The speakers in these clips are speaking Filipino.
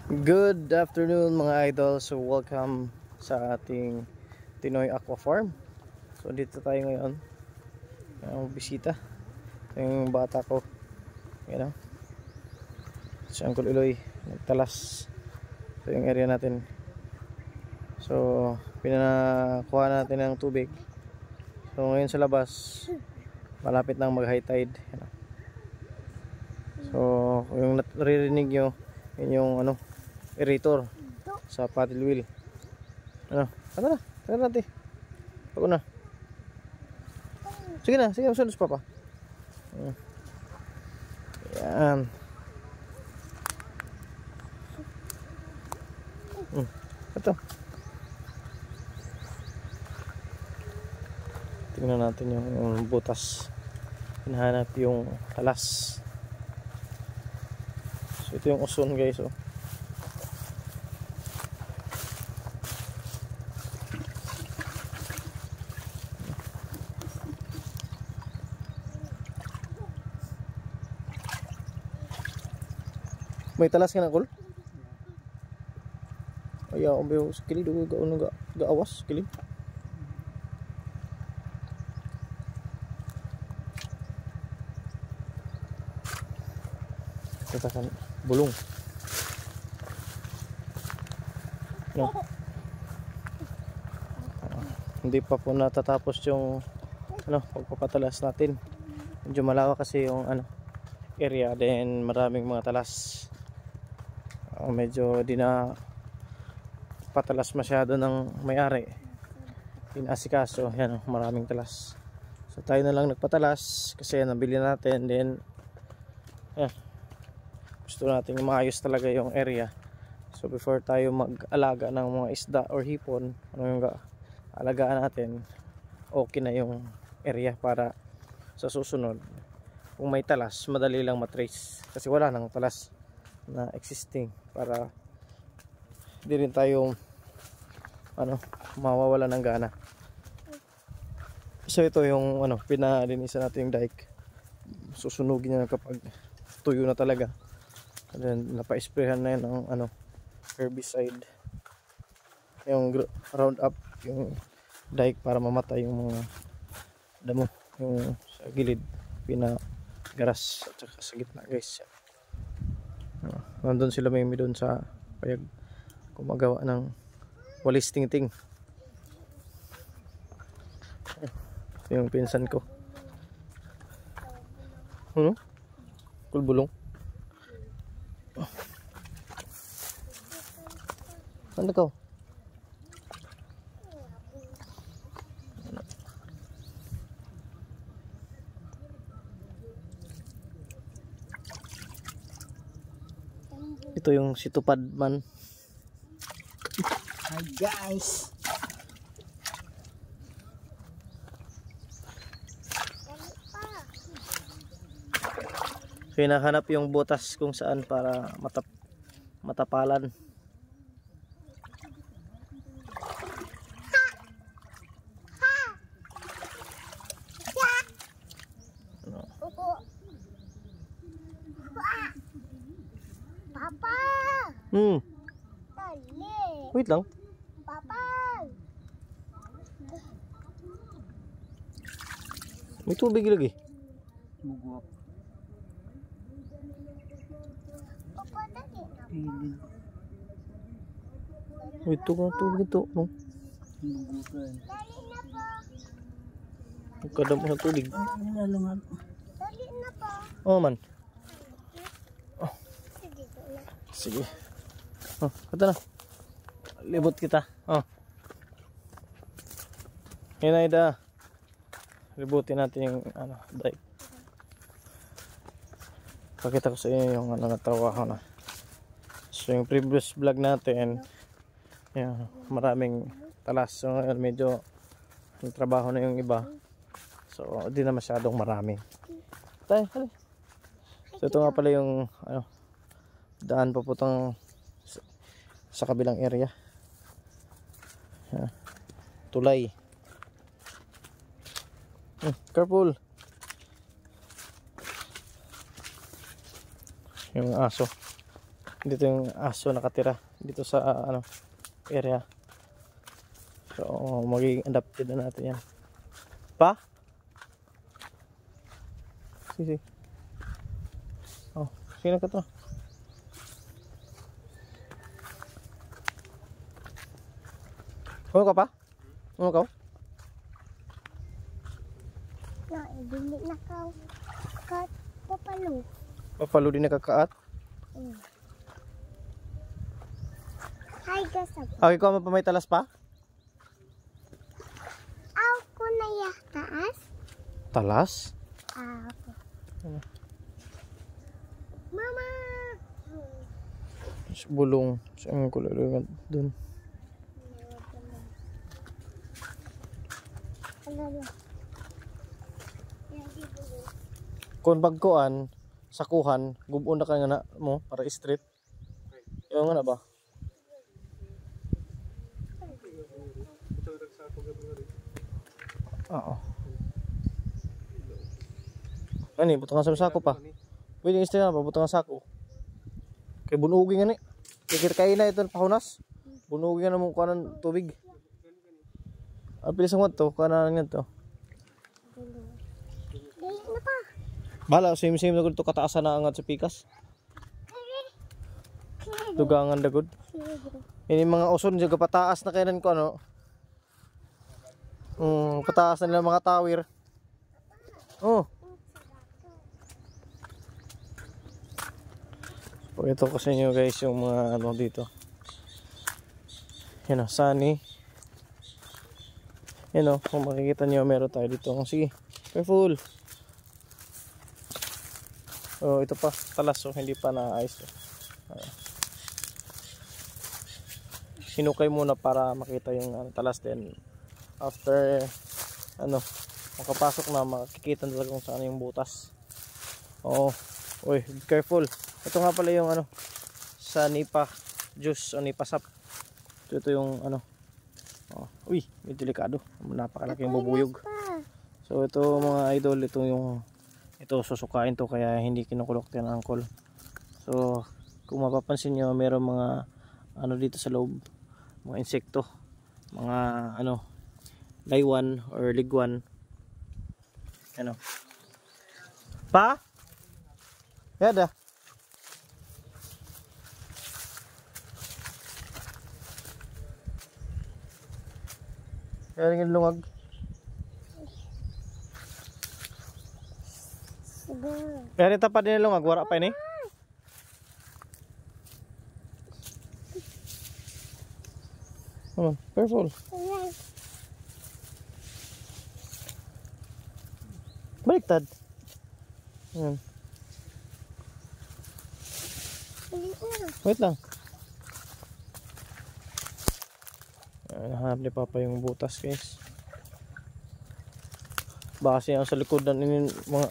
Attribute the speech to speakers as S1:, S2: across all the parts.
S1: Good afternoon mga idol. So welcome sa ating Tinoy Aqua Farm. So dito tayo ngayon. Ang bisita. Ito yung bata ko. Yan o. Si Uncle Iloy nagtalas. Ito yung area natin. So pinakuha natin ng tubig. So ngayon sa labas malapit nang mag high tide. Yan o. So yung naririnig nyo, yun yung aerator sa paddle wheel. Ano natin. Pag na. Sige na, sulos papa. Yan. Ito. Tingnan natin yung butas. Hinahanap yung talas. So ito yung uson guys, oh. May talas ka na, Kol? Ay, ako ba yung skili doon gaawas, skili? Kita kan bulong. No. Hindi pa po natatapos yung pagpapatalas natin. Medyo malawak kasi yung area, then maraming mga talas. Medyo di na patalas masyado ng may-ari, inasikaso. Yan, maraming talas, so tayo na lang nagpatalas kasi nabili natin. Then gusto natin maayos talaga yung area. So before tayo mag-alaga ng mga isda or hipon, yung alagaan natin, okay na yung area para sa susunod kung may talas madali lang matrace, kasi wala nang talas na existing, para di rin tayo mawawala ng gana. So ito yung pinalinisan natin yung dike. Susunugin niya kapag tuyo na talaga. And then napa-sprayhan na yun ng herbicide, yung round up yung dike para mamatay yung mga damo yung sa gilid, pinagaras at saka sa gitna guys. Nandun sila may doon sa payag gumagawa ng walis tingting. Yung pinsan ko, kulbulong. Ano ka? Ito yung situpad man.
S2: Hi guys.
S1: So hinahanap yung butas kung saan para matapalan.
S2: Papa.
S1: Wait lang.
S2: Papa.
S1: May tubig lagi.
S2: Buguap. Papa dali na.
S1: Wait, ito ka tubig ito. No?
S2: Bugukan. Dali na pa.
S1: Magkadam ng tubig.
S2: Dali na pa.
S1: Oh man.
S2: Sige.
S1: Sige. Ito na. Libot kita. Hinayda. Libutin natin yung dike. Pakita ko sa inyo yung natawa na. So yung previous vlog natin, maraming talas. So ngayon medyo trabaho na yung iba. So di na masyadong marami. Tay, hali. So ito nga pala yung daan paputang sa kabilang area. Tulay. Careful. Yung aso. Dito yung aso nakatira dito sa area. So magiging adapted na natin yan. Pa? Sige. Oh, sino ka to? Ano ka pa? Ano ka?
S2: Na, ibili na ka. Kat, papalo.
S1: Papalo din nakakaat.
S2: Hi, gasap.
S1: Okay, ko pa may talas pa?
S2: Ako na ya taas.
S1: Talas?
S2: Ako.
S1: Ano?
S2: Mama!
S1: Bulong. Saan ko lalagyan dun? Kung bagkuan, sakuhan, gubon na ka nga na mo para straight. Yung nga na ba? Oo. Ani, butang sa sako pa. Pwede yung na pa, butang sako. Kay bunugi nga ni. Kikirkain na ito pahunas. Bunugi nga na mong kuhanan tubig. Ang pilis ang to, kuhanan nga to.
S2: Ano pa?
S1: Bala, same-same na ito kataasan na angat sa pikas. Dugangan dagod. Ini mga uson juga pataas na kainan ko ano. Pataas na nila mga tawir. Oh. So, ito ko sa inyo guys yung mga ano dito. Yan o, sunny. Yan o, kung makikita nyo meron tayo dito. Sige, careful. Oh, ito pa, talas so hindi pa naayos. Sinukay muna para makita yung talas din. After makapasok na makikita talaga kung saan yung butas. Oh, oy, be careful. Ito nga pala yung sa nipa juice o nipa sap. Ito yung oh, uy, may delikado. Napakalaking bubuyog. So ito mga idol, ito susukain to kaya hindi kinukulok yan ang angkol. So kung mapapansin nyo, meron mga dito sa loob, mga insekto, mga laywan or ligwan. Pa? Yada. Kaya yung lungag. Kaya rin tapad din yung lungag, wala pa yun eh. Come on, careful. Baliktad. Wait lang. Nahanap ni Papa yung butas guys. Baka siya sa likod ng mga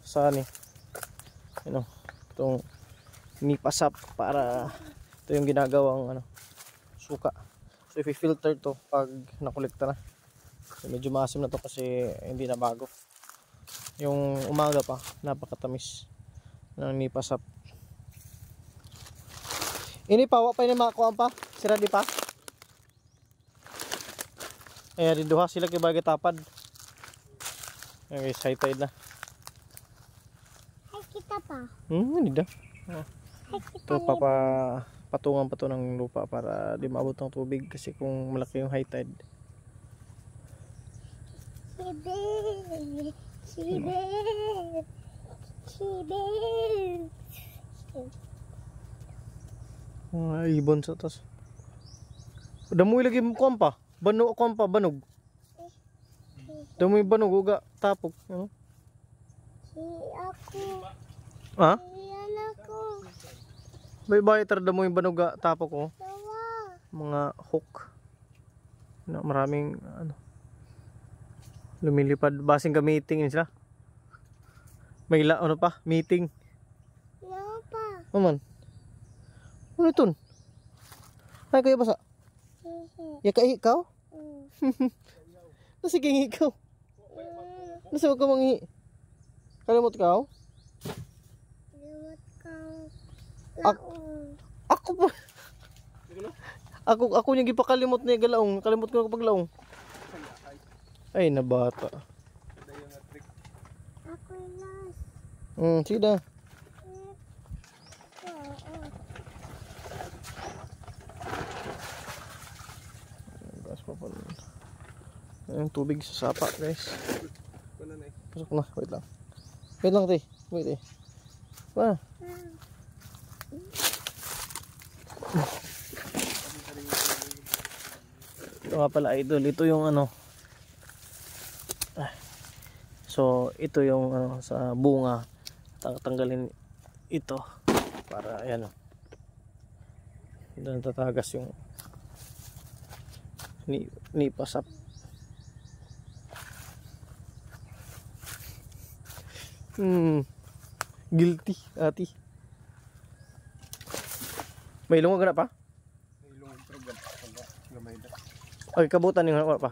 S1: saan eh. Itong nipasap para ito yung ginagawang suka. So i-filter to pag nakolekta na. So, medyo maasim na to kasi hindi na bago. Yung umaga pa napakatamis ng nipasap. Ini pawa pa yung makakuha pa. Sira di pa. Ayan, rinduha sila kay bagay tapad. Ayan guys, high tide na.
S2: Hay kita pa.
S1: Hindi da.
S2: Hay
S1: Ito
S2: kita
S1: patungan pa to ng lupa para di maabot ng tubig kasi kung malaki yung high tide.
S2: Sibe. Sibe. Sibe.
S1: Ibon sa tas. Damoy lagi mo pa. Bano ko pa banog. Damoy banog uga tapok,
S2: Si ako.
S1: Ha?
S2: Yan ako.
S1: Bye-bye tar damoy banog uga tapok ko.
S2: Tawa.
S1: Mga hook. Maraming lumilipad basing ka meeting sila. May pa? Meeting.
S2: Yan pa.
S1: Maman. Ano ito? Ay kayo basa? Ya ka ikaw? Nasa king ikaw? Nasa ka mangi? Kalimot ka?
S2: Limot ka.
S1: Ak Ako pa. Ako yung gipakalimot niya galaong. Kalimot ko paglaong. Ay, nabata.
S2: Ako last.
S1: Sige na. Gas pa pala. Yung tubig sa sapa, guys. Pasok na, wait lang. Wait lang, te. Wait, eh. Pa. Ito nga pala, idol. Ito yung ano. So, ito yung ano, sa bunga. Tanggalin ito. Para, ayan o. Doon tatagas yung nipasap. Guilty, ati. May ilong na pa?
S3: May ilong pero gamay na.
S1: Okay, kabutan yung wala pa.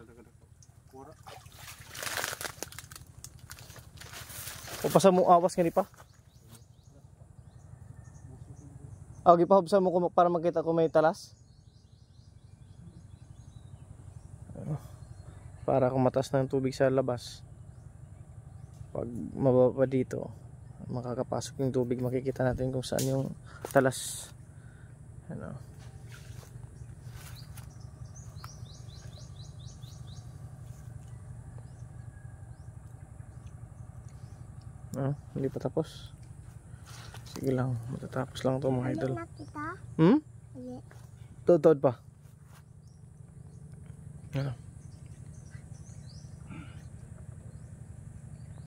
S1: O pasa mo awas nga ni pa. Okay, pahubsa mo para makita ko may talas. Para kumatas ng tubig sa labas. Pag mababa dito, makakapasok yung tubig, makikita natin kung saan yung talas. Ano. Hindi pa tapos. Sige lang, matatapos lang ito mga idol.
S2: Kita?
S1: Hmm?
S2: Hindi.
S1: Tod pa. Ano.